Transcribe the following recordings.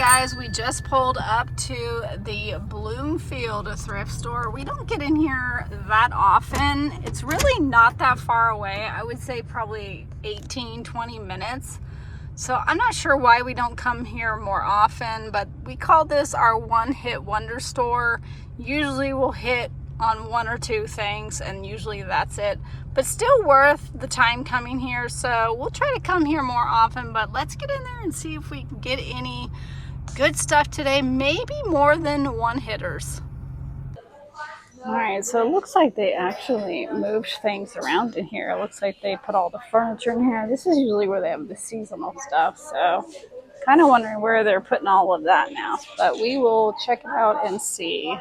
guys, we just pulled up to the Bloomfield thrift store. We don't get in here that often. It's really not that far away. I would say probably 18-20 minutes. So I'm not sure why we don't come here more often, but we call this our one-hit wonder store. Usually we'll hit on one or two things, and usually that's it, but still worth the time coming here. So we'll try to come here more often, but let's get in there and see if we can get any good stuff today, maybe more than one hitters. All right, so it looks like they actually moved things around in here. It looks like they put all the furniture in here. This is usually where they have the seasonal stuff, so kind of wondering where they're putting all of that now, but we will check it out and see.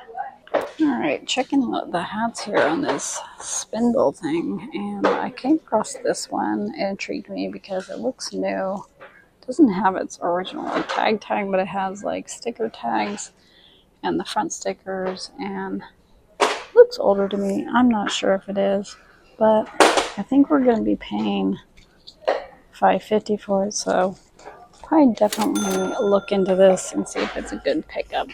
All right, checking out the hats here on this spindle thing, and I came across this one. It intrigued me because it looks new. It doesn't have its original tag, but it has like sticker tags and the front stickers, and it looks older to me. I'm not sure if it is, but I think we're going to be paying $5.50 for it, so probably definitely look into this and see if it's a good pickup.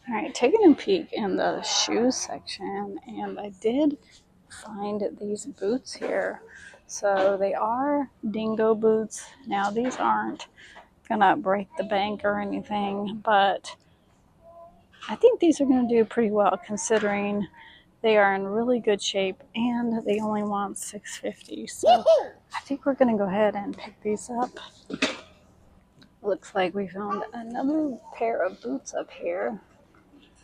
All right, taking a peek in the shoes section, and I did find these boots here. So they are dingo boots. Now these aren't gonna break the bank or anything, but I think these are gonna do pretty well considering they are in really good shape and they only want $6.50. So I think we're gonna go ahead and pick these up. Looks like we found another pair of boots up here.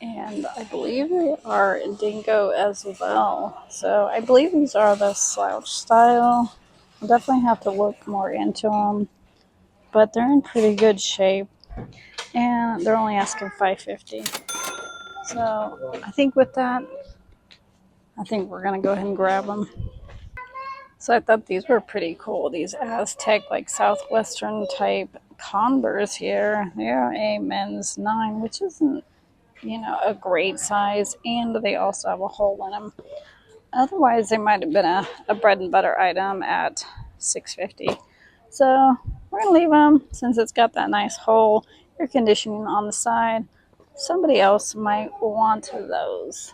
And I believe they are dingo as well. So I believe these are the slouch style. I'll definitely have to look more into them. But they're in pretty good shape. And they're only asking $5.50. So I think with that, I think we're going to go ahead and grab them. So I thought these were pretty cool. These Aztec, like Southwestern type Converse here. They're a men's 9, which isn't, a great size, and they also have a hole in them. Otherwise, they might have been a bread and butter item at $6.50. So we're gonna leave them since it's got that nice hole, air conditioning on the side. Somebody else might want those.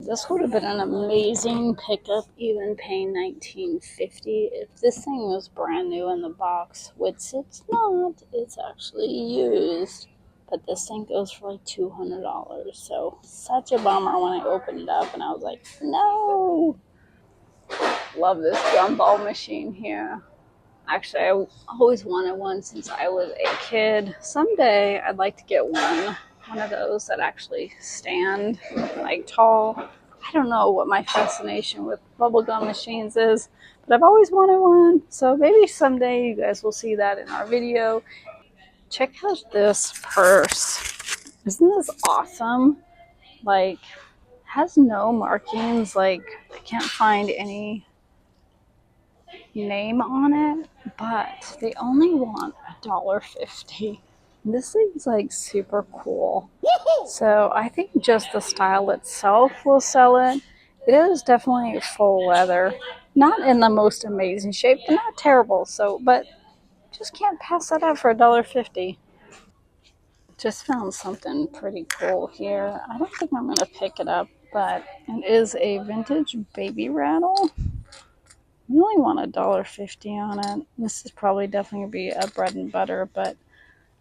This would have been an amazing pickup, even paying $19.50 if this thing was brand new in the box, which it's not. It's actually used. But this thing goes for like $200. So such a bummer when I opened it up and I was like, no. Love this gumball machine here. Actually, I always wanted one since I was a kid. Someday I'd like to get one of those that actually stand like tall. I don't know what my fascination with bubblegum machines is, but I've always wanted one. So maybe someday you guys will see that in our video. Check out this purse. Isn't this awesome? Like, has no markings. Like, I can't find any name on it, but they only want $1.50. This thing's like super cool. So I think just the style itself will sell it. It is definitely full leather. Not in the most amazing shape, but not terrible. So, but just can't pass that up for $1.50. Just found something pretty cool here. I don't think I'm going to pick it up, but it is a vintage baby rattle. We only want $1.50 on it. This is probably definitely going to be a bread and butter, but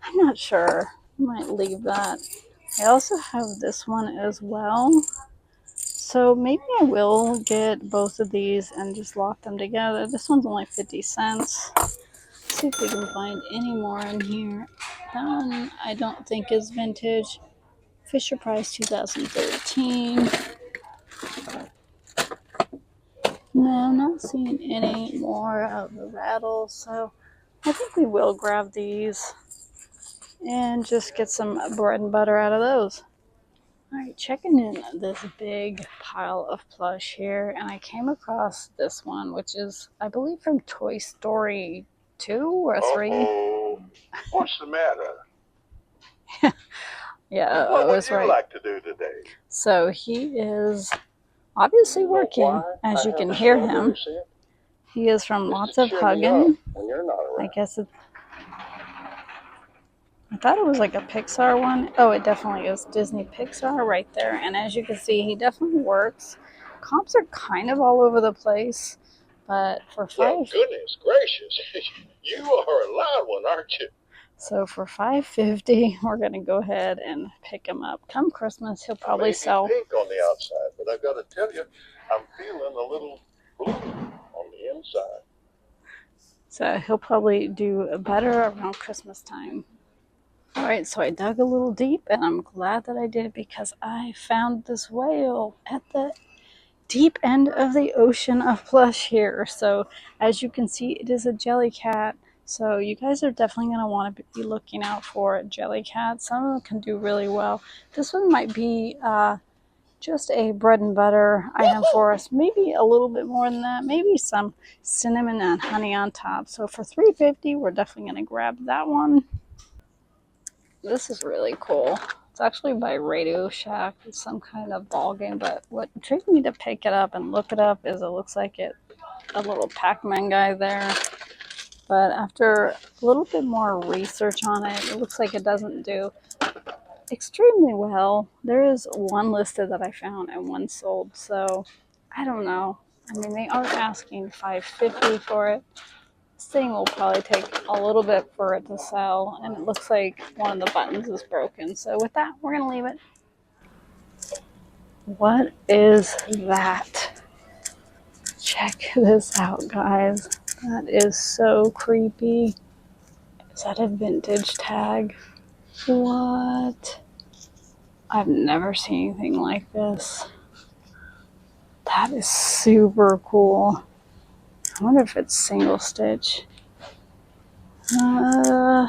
I'm not sure. I might leave that. I also have this one as well. So maybe I will get both of these and just lock them together. This one's only 50 cents. See if we can find any more in here. That one I don't think is vintage. Fisher Price 2013. No, I'm not seeing any more of the rattles, so I think we will grab these and just get some bread and butter out of those. Alright, checking in this big pile of plush here, and I came across this one, which is, I believe, from Toy Story 2 or 3. What's the matter? Yeah, what I was would you right. like to do today? So he is obviously working, as you can hear him. He is from Lots of Hugging. When you're not around. I thought it was like a Pixar one. Oh, it definitely is Disney Pixar right there. And as you can see, he definitely works. Comps are kind of all over the place, but for Well, five, goodness gracious. You are a loud one, aren't you? so for $5.50, we're gonna go ahead and pick him up. Come Christmas, he'll I probably may be sell. pink on the outside, but I've got to tell you, I'm feeling a little blue on the inside. So he'll probably do better around Christmas time. All right, so I dug a little deep, and I'm glad that I did because I found this whale at the deep end of the ocean of plush here. So as you can see, it is a jelly cat. So you guys are definitely going to want to be looking out for jelly cats. Some of them can do really well. This one might be just a bread and butter item for us. Maybe a little bit more than that. Maybe some cinnamon and honey on top. So for $3.50, we're definitely going to grab that one. This is really cool. It's actually by Radio Shack. It's some kind of ball game, but what intrigued me to pick it up and look it up is it looks like a little Pac-Man guy there. But after a little bit more research on it, it looks like it doesn't do extremely well. There is one listed that I found and one sold, so I don't know. I mean, they are asking $5.50 for it. This thing will probably take a little bit for it to sell, and it looks like one of the buttons is broken. So with that, we're gonna leave it. What is that? Check this out, guys. That is so creepy. Is that a vintage tag? What? I've never seen anything like this. That is super cool. I wonder if it's single stitch. I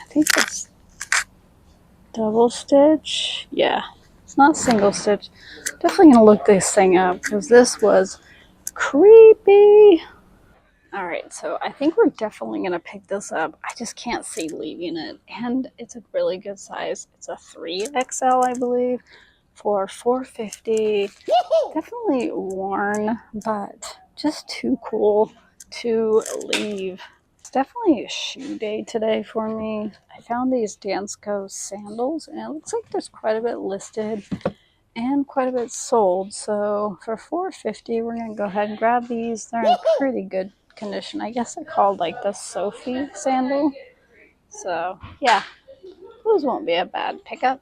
think it's double stitch. Yeah, it's not single stitch. Definitely gonna look this thing up because this was creepy. All right, so I think we're definitely gonna pick this up. I just can't see leaving it, and it's a really good size. It's a 3XL, I believe, for $4.50. Definitely worn, but just too cool to leave. It's definitely a shoe day today for me. I found these Dansko sandals, and it looks like there's quite a bit listed and quite a bit sold. So for $4.50, we're gonna go ahead and grab these. They're in pretty good condition. I guess they're called like the Sophie sandal. So yeah, those won't be a bad pickup.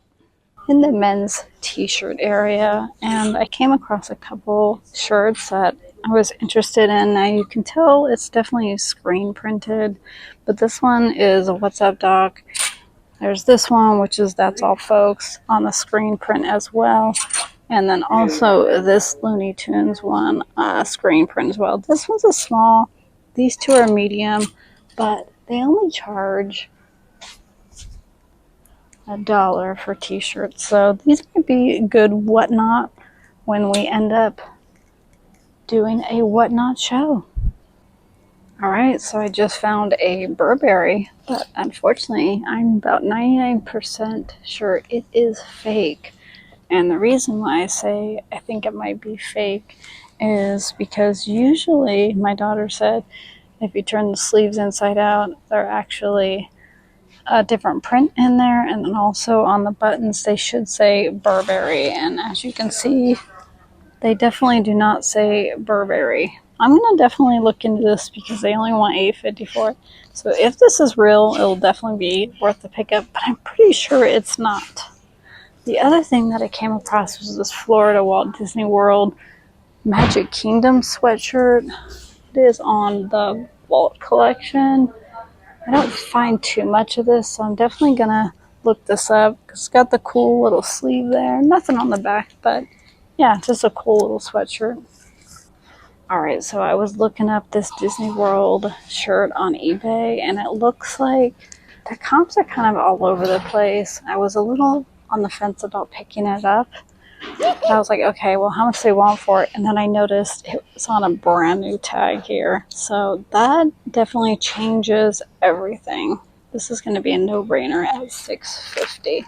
In the men's t-shirt area, and I came across a couple shirts that I was interested in. Now you can tell it's definitely screen printed, but this one is a What's Up Doc. There's this one, which is That's All Folks, on the screen print as well. And then also this Looney Tunes one, screen print as well. This one's a small. These two are medium, but they only charge $1 for t-shirts. So these might be good whatnot when we end up doing a whatnot show. All right, so I just found a Burberry, but unfortunately, I'm about 99% sure it is fake. And the reason why I say I think it might be fake is because usually my daughter said if you turn the sleeves inside out, they're actually a different print in there, and then also on the buttons they should say Burberry, and as you can see, they definitely do not say Burberry. I'm gonna definitely look into this because they only want $8.50 for it. So if this is real, it'll definitely be worth the pickup, but I'm pretty sure it's not. The other thing that I came across was this Florida Walt Disney World Magic Kingdom sweatshirt. It is on the Walt collection. I don't find too much of this, so I'm definitely gonna look this up because it's got the cool little sleeve there. Nothing on the back, but yeah, just a cool little sweatshirt. All right, so I was looking up this Disney World shirt on eBay, and it looks like the comps are kind of all over the place. I was a little on the fence about picking it up. But I was like, okay, well, how much do they want for it? And then I noticed it was on a brand new tag here. So that definitely changes everything. This is going to be a no-brainer at $6.50.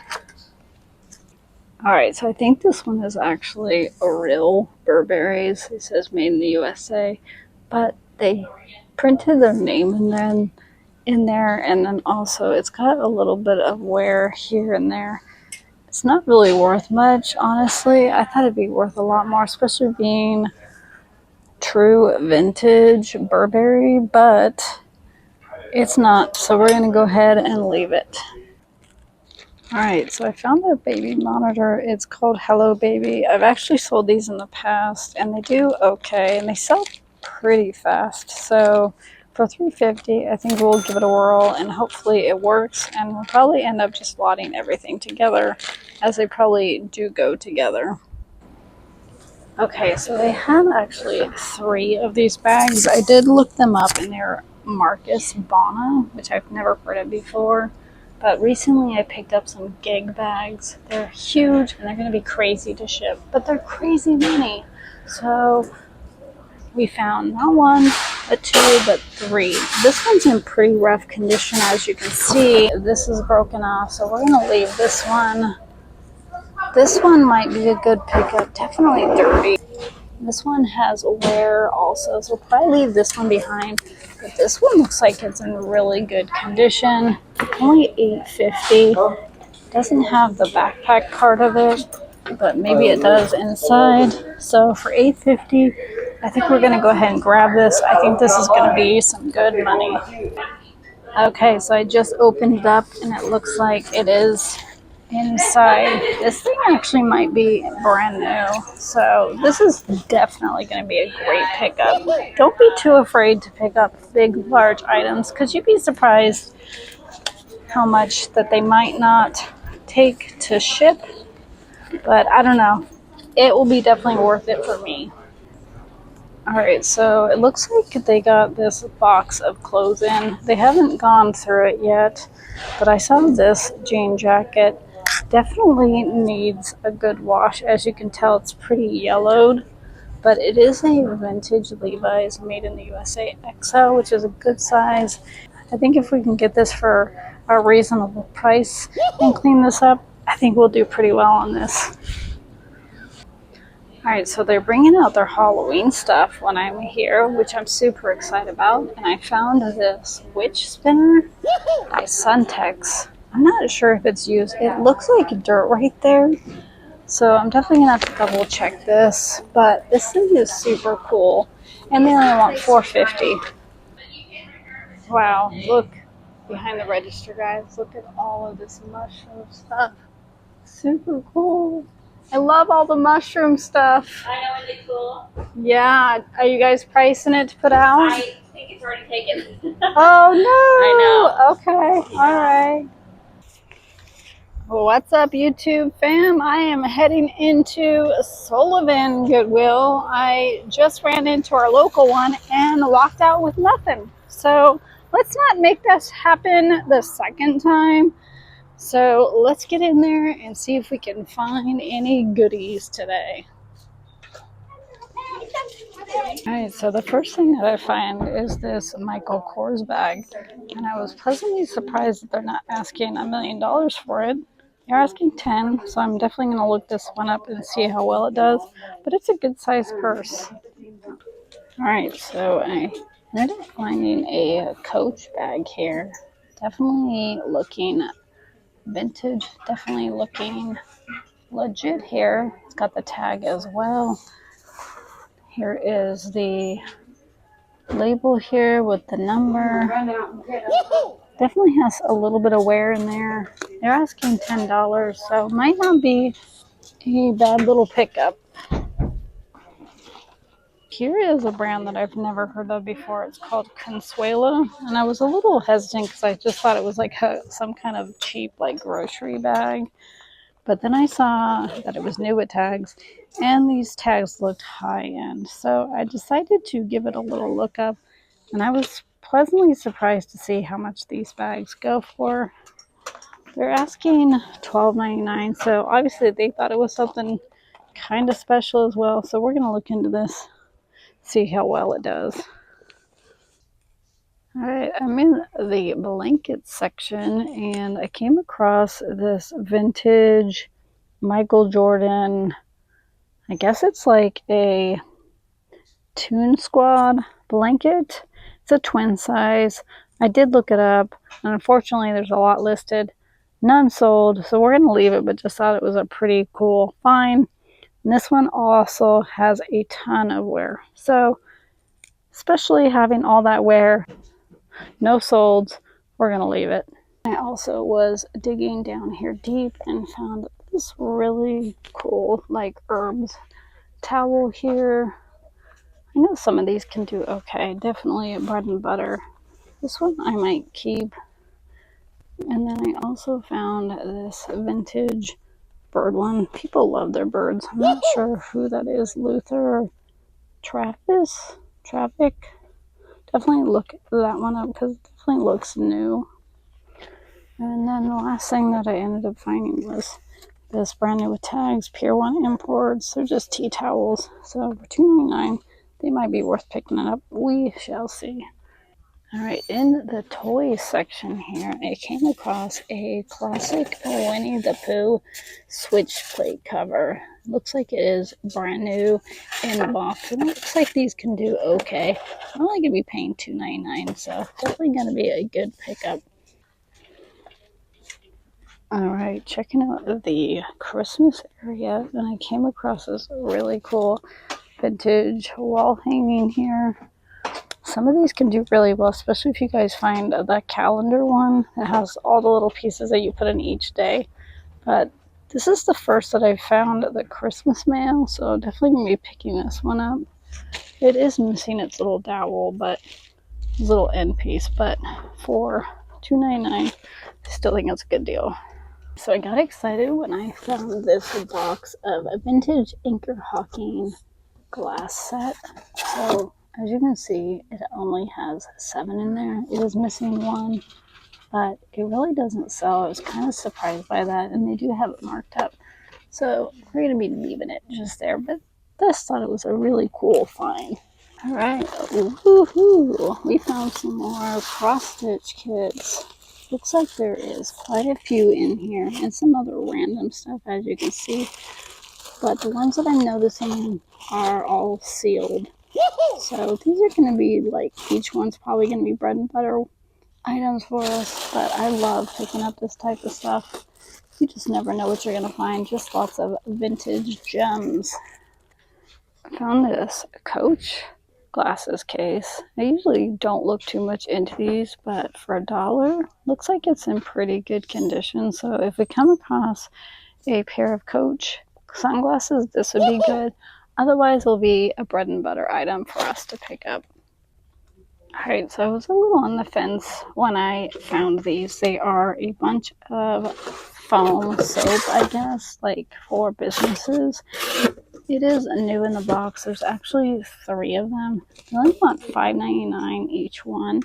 All right, so I think this one is actually a real Burberry's. It says made in the USA, but they printed their name in there, in there, and then also it's got a little bit of wear here and there. It's not really worth much, honestly. I thought it'd be worth a lot more, especially being true vintage Burberry, but it's not. So we're gonna go ahead and leave it. All right, so I found a baby monitor. It's called Hello Baby. I've actually sold these in the past, and they do okay, and they sell pretty fast. So for $3.50, I think we'll give it a whirl, and hopefully it works. And we'll probably end up just slotting everything together, as they probably do go together. Okay, so they have actually 3 of these bags. I did look them up, and they're Marcus Bonna, which I've never heard of before. But recently I picked up some gig bags. They're huge, and they're going to be crazy to ship, but they're crazy money. So we found not 1, but 2, but 3. This one's in pretty rough condition, as you can see. This is broken off, so we're going to leave this one. This one might be a good pickup, definitely dirty. This one has wear also, so we'll probably leave this one behind. But this one looks like it's in really good condition. Only $8.50. Doesn't have the backpack part of it, but maybe it does inside. So for $8.50, I think we're gonna go ahead and grab this. I think this is gonna be some good money. Okay, so I just opened it up, and it looks like it is inside. This thing actually might be brand new, so this is definitely going to be a great pickup. Don't be too afraid to pick up big, large items, because you'd be surprised how much that they might not take to ship, but I don't know. It will be definitely worth it for me. Alright, so it looks like they got this box of clothes in. They haven't gone through it yet, but I saw this jean jacket. Definitely needs a good wash. As you can tell, it's pretty yellowed, but it is a vintage Levi's made in the USA XL, which is a good size. I think if we can get this for a reasonable price and clean this up, I think we'll do pretty well on this. Alright, so they're bringing out their Halloween stuff when I'm here, which I'm super excited about. And I found this witch spinner by Suntex. I'm not sure if it's used. It looks like dirt right there. So I'm definitely going to have to double check this. But this thing is super cool. And they only want $4.50. Wow, look behind the register, guys. Look at all of this mushroom stuff. Super cool. I love all the mushroom stuff. I know, isn't it cool? Yeah. Are you guys pricing it to put out? I think it's already taken. Oh, no. I know. Okay. All right. Well, what's up, YouTube fam? I am heading into Sullivan Goodwill. I just ran into our local one and walked out with nothing. So let's not make this happen the second time. So let's get in there and see if we can find any goodies today. Alright, so the first thing that I find is this Michael Kors bag. And I was pleasantly surprised that they're not asking $1 million for it. They're asking 10, so I'm definitely going to look this one up and see how well it does. But it's a good size purse. Alright, so I ended up finding a Coach bag here. Definitely looking vintage, definitely looking legit here. It's got the tag as well. Here is the label here with the number. Definitely has a little bit of wear in there. They're asking $10, so might not be a bad little pickup. Here is a brand that I've never heard of before. It's called Consuela, and I was a little hesitant because I just thought it was like some kind of cheap like grocery bag. But then I saw that it was new with tags, and these tags looked high-end. So I decided to give it a little look up, and I was pleasantly surprised to see how much these bags go for. They're asking $12.99, so obviously they thought it was something kind of special as well. So we're going to look into this, see how well it does. Alright, I'm in the blanket section, and I came across this vintage Michael Jordan, I guess it's like a Toon Squad blanket. It's a twin size, I did look it up, and unfortunately there's a lot listed, none sold, so we're going to leave it, but just thought it was a pretty cool find. And this one also has a ton of wear, so especially having all that wear, no solds, we're going to leave it. I also was digging down here deep and found this really cool like herbs towel here. I know some of these can do okay, definitely bread and butter. This one I might keep. And then I also found this vintage bird one. People love their birds. I'm not sure who that is, Luther or Travis? Traffic? Definitely look that one up because it definitely looks new. And then the last thing that I ended up finding was this brand new with tags, Pier 1 imports. They're just tea towels. So for $2.99, they might be worth picking it up. We shall see. Alright, in the toy section here, I came across a classic Winnie the Pooh switch plate cover. Looks like it is brand new in the box, and it looks like these can do okay. I'm only going to be paying $2.99, so definitely going to be a good pickup. Alright, checking out the Christmas area, and I came across this really cool vintage wall hanging here. Some of these can do really well, especially if you guys find that calendar one that has all the little pieces that you put in each day. But this is the first that I found the Christmas mail, so definitely going to be picking this one up. It is missing its little dowel, but its little end piece, but for $2.99, I still think it's a good deal. So I got excited when I found this box of a vintage Anchor Hawking glass set. So as you can see, it only has 7 in there. It is missing 1, but it really doesn't sell. I was kind of surprised by that, and they do have it marked up. So we're going to be leaving it just there, but just thought it was a really cool find. All right, woohoo! We found some more cross-stitch kits. Looks like there is quite a few in here, and some other random stuff, as you can see. But the ones that I'm noticing are all sealed. So these are going to be like, each one's probably going to be bread and butter items for us. But I love picking up this type of stuff. You just never know what you're going to find. Just lots of vintage gems. I found this Coach glasses case. I usually don't look too much into these, but for $1, looks like it's in pretty good condition. So if we come across a pair of Coach sunglasses, this would be good. Otherwise, it'll be a bread and butter item for us to pick up. Alright, so I was a little on the fence when I found these. They are a bunch of foam soap, I guess, like for businesses. It is new in the box. There's actually 3 of them. They only want $5.99 each one.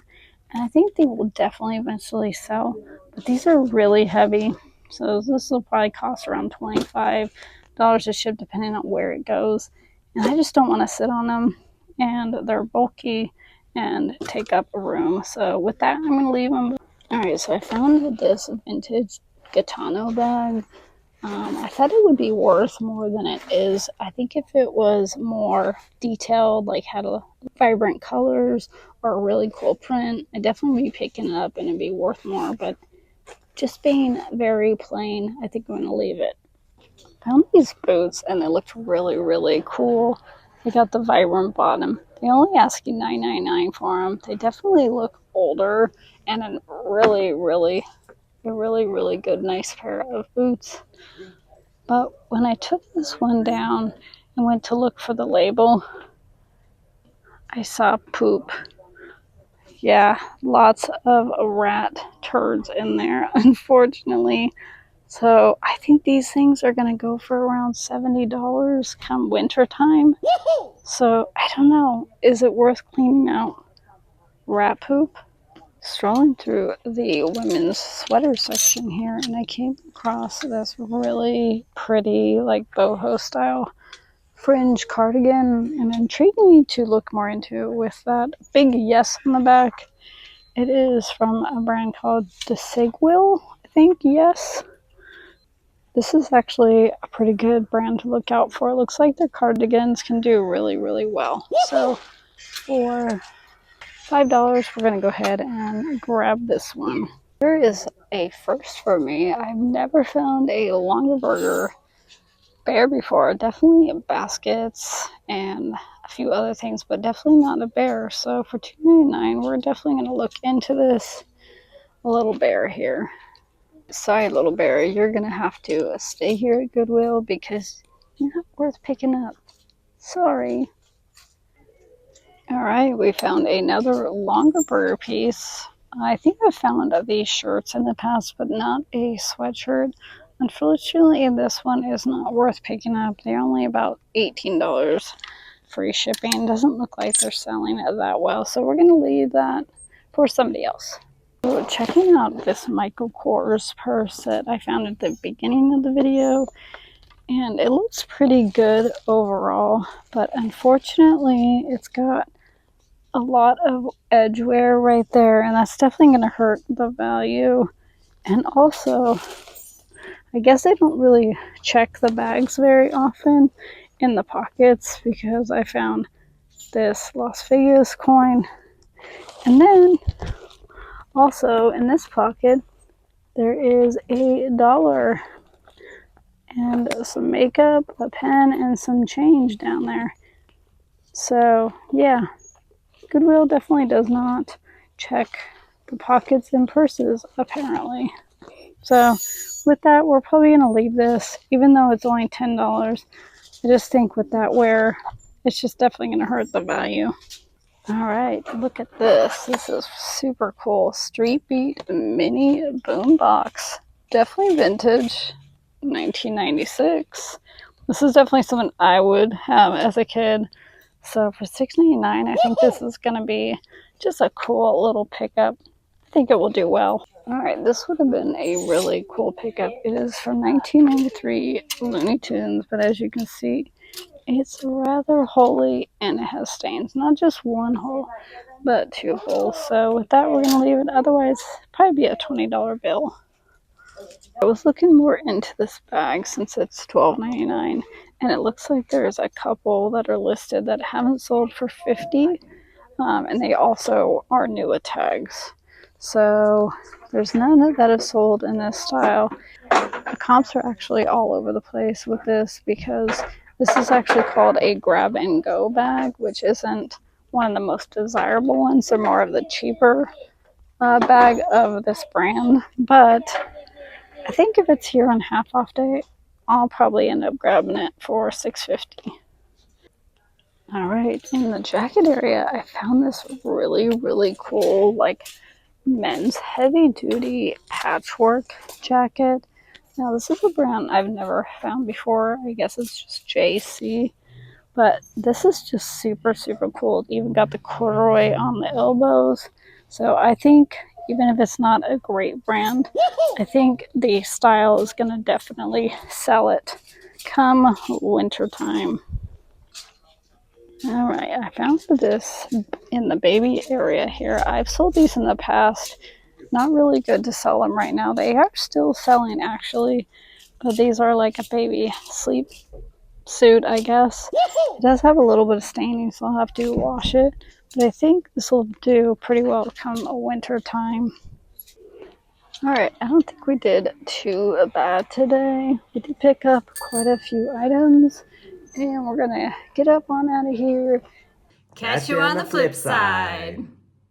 And I think they will definitely eventually sell. But these are really heavy. So this will probably cost around $25 to ship depending on where it goes. And I just don't want to sit on them. And they're bulky and take up room. So with that, I'm going to leave them. Alright, so I found this vintage Gitano bag. I thought it would be worth more than it is. I think if it was more detailed, like had a vibrant colors or a really cool print, I'd definitely be picking it up and it'd be worth more. But just being very plain, I think I'm going to leave it. Found these boots and they looked really, really cool. They got the vibrant bottom. They only asking $9.99 for them. They definitely look older and a really, really good, nice pair of boots. But when I took this one down and went to look for the label, I saw poop. Yeah, lots of rat turds in there, unfortunately. So I think these things are going to go for around $70 come winter time. So I don't know. Is it worth cleaning out rat poop? Strolling through the women's sweater section here, and I came across this really pretty, like boho style fringe cardigan, and intrigued me to look more into it with that big yes on the back. It is from a brand called goodwill, I think. Yes, this is actually a pretty good brand to look out for. It looks like their cardigans can do really well. So for $5. We're gonna go ahead and grab this one. Here is a first for me. I've never found a Longaberger bear before. Definitely baskets and a few other things, but definitely not a bear. So for $2.99, we're definitely gonna look into this little bear here. Sorry, little bear, you're gonna have to stay here at Goodwill because you're not worth picking up. Sorry. Alright, we found another Longaberger piece. I think I've found these shirts in the past, but not a sweatshirt. Unfortunately, this one is not worth picking up. They're only about $18 free shipping. Doesn't look like they're selling it that well, so we're going to leave that for somebody else. So checking out this Michael Kors purse that I found at the beginning of the video, and it looks pretty good overall, but unfortunately it's got a lot of edge wear right there, and that's definitely going to hurt the value. And also, I guess I don't really check the bags very often in the pockets because I found this Las Vegas coin, and then also in this pocket there is $1 and some makeup, a pen, and some change down there. So yeah, Goodwill definitely does not check the pockets and purses, apparently. So with that, we're probably going to leave this, even though it's only $10. I just think with that wear, it's just definitely going to hurt the value. Alright, look at this. This is super cool. Street Beat mini boombox. Definitely vintage, 1996. This is definitely something I would have as a kid. So for $6.99, I think this is going to be just a cool little pickup. I think it will do well. Alright, this would have been a really cool pickup. It is from 1993 Looney Tunes, but as you can see, it's rather holey and it has stains. Not just one hole, but two holes. So with that, we're going to leave it. Otherwise, probably be a $20 bill. I was looking more into this bag since it's $12.99, and it looks like there's a couple that are listed that haven't sold for $50, and they also are new at tags. So there's none that have sold in this style. The comps are actually all over the place with this because this is actually called a grab and go bag, which isn't one of the most desirable ones. They're more of the cheaper bag of this brand, but I think if it's here on half off day, I'll probably end up grabbing it for $6.50. Alright, in the jacket area, I found this really cool, like, men's heavy duty patchwork jacket. Now, this is a brand I've never found before. I guess it's just JC. But this is just super cool. It even got the corduroy on the elbows. So I think even if it's not a great brand, I think the style is going to definitely sell it come winter time. Alright, I found this in the baby area here. I've sold these in the past. Not really good to sell them right now. They are still selling actually, but these are like a baby sleep suit, I guess. It does have a little bit of staining, so I'll have to wash it, but I think this will do pretty well come a winter time. Alright, I don't think we did too bad today. We did pick up quite a few items, and we're gonna get up on out of here. Catch you on the flip side.